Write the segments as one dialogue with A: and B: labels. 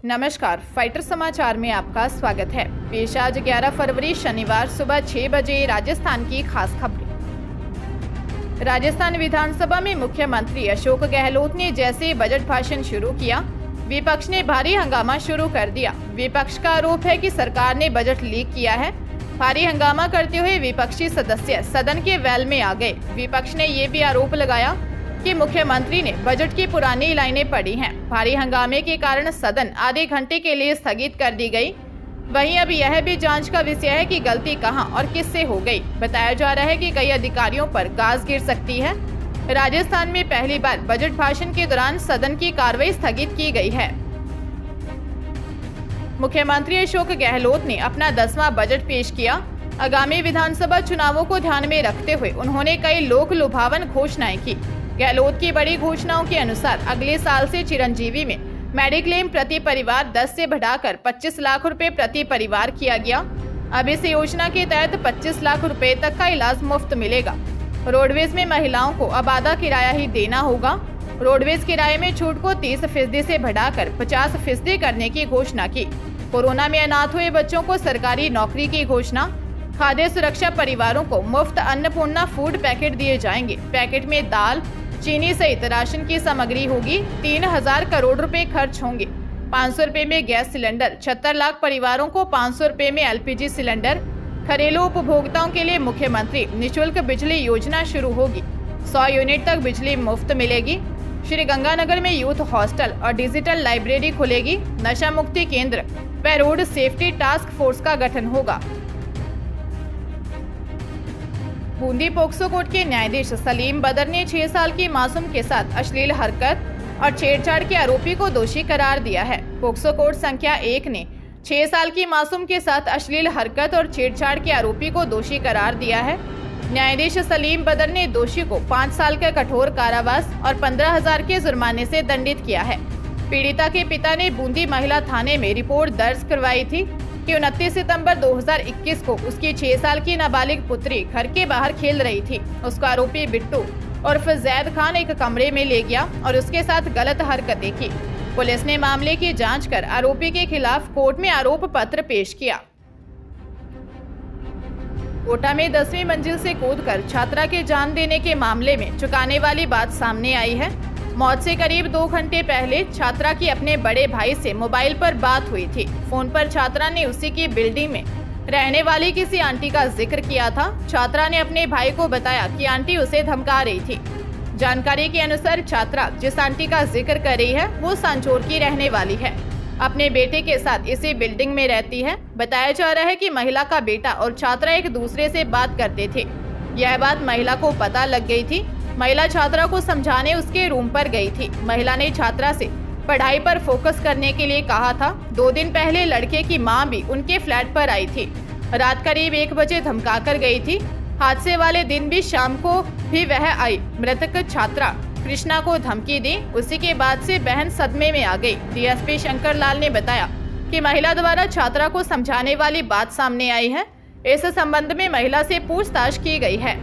A: नमस्कार, फाइटर समाचार में आपका स्वागत है। पेश आज 11 फरवरी शनिवार सुबह 6 बजे राजस्थान की खास खबरें। राजस्थान विधानसभा में मुख्यमंत्री अशोक गहलोत ने जैसे बजट भाषण शुरू किया, विपक्ष ने भारी हंगामा शुरू कर दिया। विपक्ष का आरोप है कि सरकार ने बजट लीक किया है। भारी हंगामा करते हुए विपक्षी सदस्य सदन के वेल में आ गए। विपक्ष ने ये भी आरोप लगाया कि मुख्यमंत्री ने बजट की पुरानी लाइनें पढ़ी हैं। भारी हंगामे के कारण सदन आधे घंटे के लिए स्थगित कर दी गई। वहीं अब यह भी जांच का विषय है कि गलती कहां और किससे हो गई। बताया जा रहा है कि कई अधिकारियों पर गाज गिर सकती है। राजस्थान में पहली बार बजट भाषण के दौरान सदन की कार्रवाई स्थगित की गई है। मुख्यमंत्री अशोक गहलोत ने अपना 10वां बजट पेश किया। आगामी विधानसभा चुनावों को ध्यान में रखते हुए उन्होंने कई लोक लुभावन घोषणाएं की। गहलोत की बड़ी घोषणाओं के अनुसार अगले साल से चिरंजीवी में मेडिक्लेम प्रति परिवार 10 से बढ़ाकर 25 लाख रुपए प्रति परिवार किया गया। अब इस योजना के तहत 25 लाख रुपए तक का इलाज मुफ्त मिलेगा। रोडवेज में महिलाओं को अब आधा किराया ही देना होगा। रोडवेज किराए में छूट को 30% से बढ़ाकर 50% करने की घोषणा की। कोरोना में अनाथ हुए बच्चों को सरकारी नौकरी की घोषणा। खाद्य सुरक्षा परिवारों को मुफ्त अन्नपूर्णा फूड पैकेट दिए जाएंगे। पैकेट में दाल, चीनी सहित राशन की सामग्री होगी। 3000 करोड़ रुपए खर्च होंगे। 500 रुपए में गैस सिलेंडर। 76 लाख परिवारों को 500 रुपए में LPG सिलेंडर। घरेलू उपभोक्ताओं के लिए मुख्यमंत्री निःशुल्क बिजली योजना शुरू होगी। 100 यूनिट तक बिजली मुफ्त मिलेगी। श्री गंगानगर में यूथ हॉस्टल और डिजिटल लाइब्रेरी खुलेगी। नशा मुक्ति केंद्र व रोड सेफ्टी टास्क फोर्स का गठन होगा। बूंदी पोक्सो कोर्ट के न्यायाधीश सलीम बदर ने 6 साल की मासूम के साथ अश्लील हरकत और छेड़छाड़ के आरोपी को दोषी करार दिया है। पोक्सो कोर्ट संख्या 1 ने 6 साल की मासूम के साथ अश्लील हरकत और छेड़छाड़ के आरोपी को दोषी करार दिया है। न्यायाधीश सलीम बदर ने दोषी को 5 साल का कठोर कारावास और 15,000 के जुर्माने से दंडित किया है। पीड़िता के पिता ने बूंदी महिला थाने में रिपोर्ट दर्ज करवाई थी कि 29 सितंबर 2021 को उसकी 6 साल की नाबालिग पुत्री घर के बाहर खेल रही थी। उसको आरोपी बिट्टू और जैद खान एक कमरे में ले गया और उसके साथ गलत हरकतें की। पुलिस ने मामले की जांच कर आरोपी के खिलाफ कोर्ट में आरोप पत्र पेश किया। कोटा में 10वीं मंजिल से कूदकर छात्रा के जान देने के मामले में चौंकाने वाली बात सामने आई है। मौत से करीब 2 घंटे पहले छात्रा की अपने बड़े भाई से मोबाइल पर बात हुई थी। फोन पर छात्रा ने उसी की बिल्डिंग में रहने वाली किसी आंटी का जिक्र किया था। छात्रा ने अपने भाई को बताया कि आंटी उसे धमका रही थी। जानकारी के अनुसार छात्रा जिस आंटी का जिक्र कर रही है वो सांचौर की रहने वाली है। अपने बेटे के साथ इसी बिल्डिंग में रहती है। बताया जा रहा है कि महिला का बेटा और छात्रा एक दूसरे से बात करते थे। यह बात महिला को पता लग गई थी। महिला छात्रा को समझाने उसके रूम पर गई थी। महिला ने छात्रा से पढ़ाई पर फोकस करने के लिए कहा था। 2 दिन पहले लड़के की मां भी उनके फ्लैट पर आई थी। रात करीब 1 बजे धमका कर गई थी। हादसे वाले दिन भी शाम को भी वह आई। मृतक छात्रा कृष्णा को धमकी दी। उसी के बाद से बहन सदमे में आ गई। DSP शंकर लाल ने बताया कि महिला द्वारा छात्रा को समझाने वाली बात सामने आई है। इस संबंध में महिला से पूछताछ की गई है।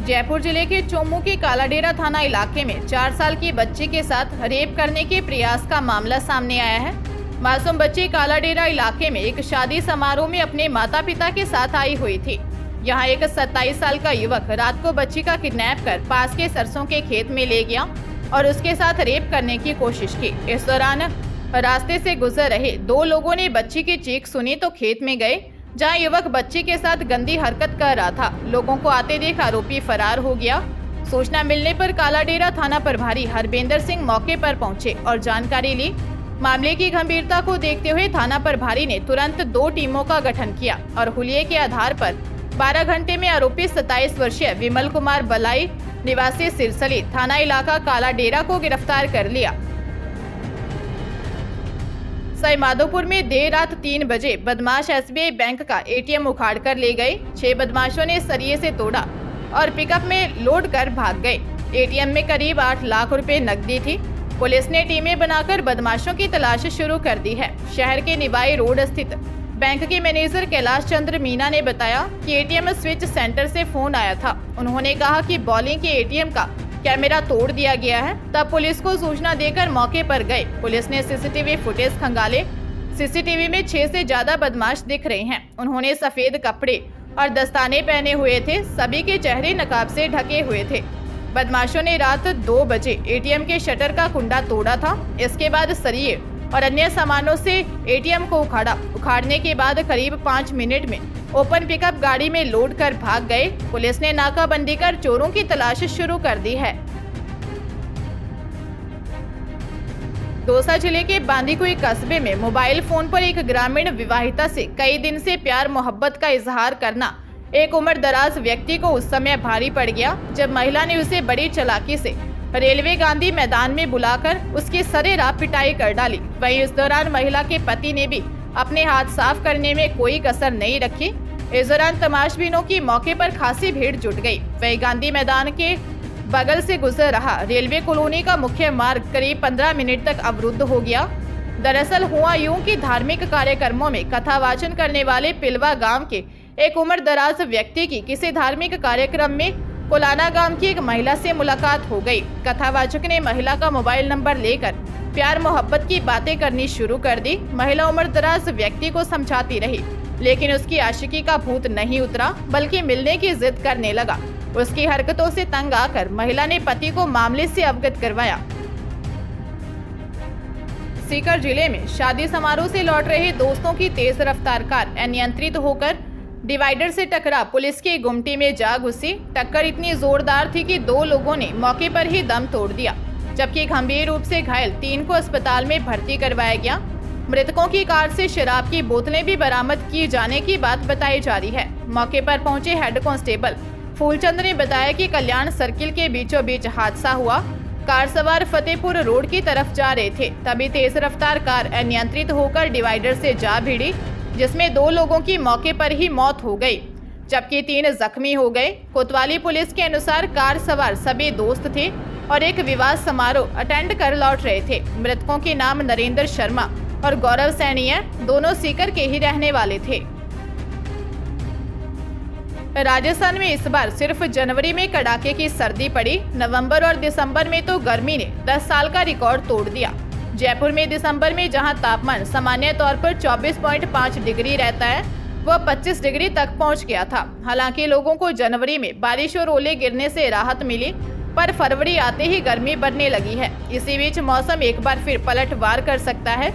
A: जयपुर जिले के चोमू के कालाडेरा थाना इलाके में 4 साल की बच्ची के साथ रेप करने के प्रयास का मामला सामने आया है। मासूम बच्ची कालाडेरा इलाके में एक शादी समारोह में अपने माता पिता के साथ आई हुई थी। यहां एक 27 साल का युवक रात को बच्ची का किडनैप कर पास के सरसों के खेत में ले गया और उसके साथ रेप करने की कोशिश की। इस दौरान रास्ते से गुजर रहे 2 लोगों ने बच्ची की चीख सुनी तो खेत में गए, जहां युवक बच्ची के साथ गंदी हरकत कर रहा था। लोगों को आते देख आरोपी फरार हो गया। सूचना मिलने पर कालाडेरा थाना प्रभारी हरबेंदर सिंह मौके पर पहुंचे और जानकारी ली। मामले की गंभीरता को देखते हुए थाना प्रभारी ने तुरंत 2 टीमों का गठन किया और हुलिये के आधार पर 12 घंटे में आरोपी 27 वर्षीय विमल कुमार बलाई निवासी सिरसली थाना इलाका कालाडेरा को गिरफ्तार कर लिया। सवाई माधोपुर में देर रात 3 बजे बदमाश SBI बैंक का ATM उखाड़ कर ले गए। 6 बदमाशों ने सरिये से तोड़ा और पिकअप में लोड कर भाग गए। ATM में करीब 8 लाख रुपए नकदी थी। पुलिस ने टीमें बनाकर बदमाशों की तलाश शुरू कर दी है। शहर के निवाई रोड स्थित बैंक के मैनेजर कैलाश चंद्र मीना ने बताया कि ATM स्विच सेंटर से फोन आया था। उन्होंने कहा कि बॉलिंग के ATM का कैमरा तोड़ दिया गया है। तब पुलिस को सूचना देकर मौके पर गए। पुलिस ने सीसीटीवी फुटेज खंगाले। सीसीटीवी में 6 से ज्यादा बदमाश दिख रहे हैं। उन्होंने सफेद कपड़े और दस्ताने पहने हुए थे। सभी के चेहरे नकाब से ढके हुए थे। बदमाशों ने रात 2 बजे एटीएम के शटर का कुंडा तोड़ा था। इसके बाद सरिये और अन्य सामानों से एटीएम को उखाड़ने के बाद करीब 5 मिनट में ओपन पिकअप गाड़ी में लोड कर भाग गए। पुलिस ने नाकाबंदी कर चोरों की तलाश शुरू कर दी है। दौसा जिले के बांदीकुई कस्बे में मोबाइल फोन पर एक ग्रामीण विवाहिता से कई दिन से प्यार मोहब्बत का इजहार करना एक उम्र दराज व्यक्ति को उस समय भारी पड़ गया जब महिला ने उसे बड़ी चालाकी से रेलवे गांधी मैदान में बुलाकर उसकी सरेराह पिटाई कर डाली। वहीं इस दौरान महिला के पति ने भी अपने हाथ साफ करने में कोई कसर नहीं रखी। इस दौरान तमाशबीनों की मौके पर खासी भीड़ जुट गई। वहीं गांधी मैदान के बगल से गुजर रहा रेलवे कॉलोनी का मुख्य मार्ग करीब 15 मिनट तक अवरुद्ध हो गया। दरअसल हुआ यूं कि धार्मिक कार्यक्रमों में कथावाचन करने वाले पिलवा गांव के एक उम्र दराज व्यक्ति की किसी धार्मिक कार्यक्रम में कोलाना गांव की एक महिला से मुलाकात हो गई। कथावाचक ने महिला का मोबाइल नंबर लेकर प्यार मोहब्बत की बातें करनी शुरू कर दी। महिला उम्र दराज व्यक्ति को समझाती रही, लेकिन उसकी आशिकी का भूत नहीं उतरा, बल्कि मिलने की जिद करने लगा। उसकी हरकतों से तंग आकर महिला ने पति को मामले से अवगत करवाया। सीकर जिले में शादी समारोह से लौट रहे दोस्तों की तेज रफ्तार कार अनियंत्रित होकर डिवाइडर से टकरा पुलिस की गुमटी में जा घुसी। टक्कर इतनी जोरदार थी कि 2 लोगों ने मौके पर ही दम तोड़ दिया, जबकि गंभीर रूप से घायल 3 को अस्पताल में भर्ती करवाया गया। मृतकों की कार से शराब की बोतलें भी बरामद की जाने की बात बताई जा रही है। मौके पर पहुंचे हेड कांस्टेबल फूलचंद ने बताया कि कल्याण सर्किल के बीचों बीच हादसा हुआ। कार सवार फतेहपुर रोड की तरफ जा रहे थे, तभी तेज रफ्तार कार अनियंत्रित होकर डिवाइडर से जा भिड़ी, जिसमें 2 लोगों की मौके पर ही मौत हो गई, जबकि 3 जख्मी हो गए। कोतवाली पुलिस के अनुसार कार सवार सभी दोस्त थे और एक विवाह समारोह अटेंड कर लौट रहे थे। मृतकों के नाम नरेंद्र शर्मा और गौरव सैनी हैं। दोनों सीकर के ही रहने वाले थे। राजस्थान में इस बार सिर्फ जनवरी में कड़ाके की सर्दी पड़ी। नवंबर और दिसंबर में तो गर्मी ने 10 साल का रिकॉर्ड तोड़ दिया। जयपुर में दिसंबर में जहां तापमान सामान्य तौर पर 24.5 डिग्री रहता है, वह 25 डिग्री तक पहुंच गया था। हालांकि लोगों को जनवरी में बारिश और ओले गिरने से राहत मिली, पर फरवरी आते ही गर्मी बढ़ने लगी है। इसी बीच मौसम एक बार फिर पलटवार कर सकता है।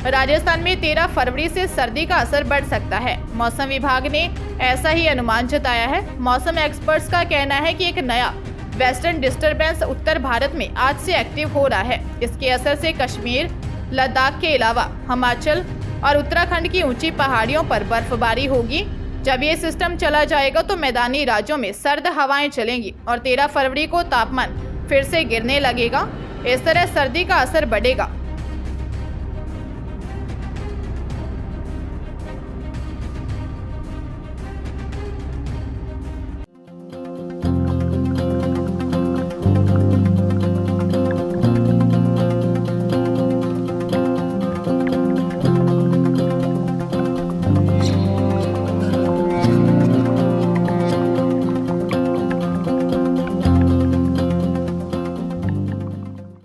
A: राजस्थान में 13 फरवरी से सर्दी का असर बढ़ सकता है। मौसम विभाग ने ऐसा ही अनुमान जताया है। मौसम एक्सपर्ट्स का कहना है कि एक नया वेस्टर्न डिस्टरबेंस उत्तर भारत में आज से एक्टिव हो रहा है। इसके असर से कश्मीर, लद्दाख के अलावा हिमाचल और उत्तराखंड की ऊंची पहाड़ियों पर बर्फबारी होगी। जब ये सिस्टम चला जाएगा तो मैदानी राज्यों में सर्द हवाएं चलेंगी और 13 फरवरी को तापमान फिर से गिरने लगेगा। इस तरह सर्दी का असर बढ़ेगा।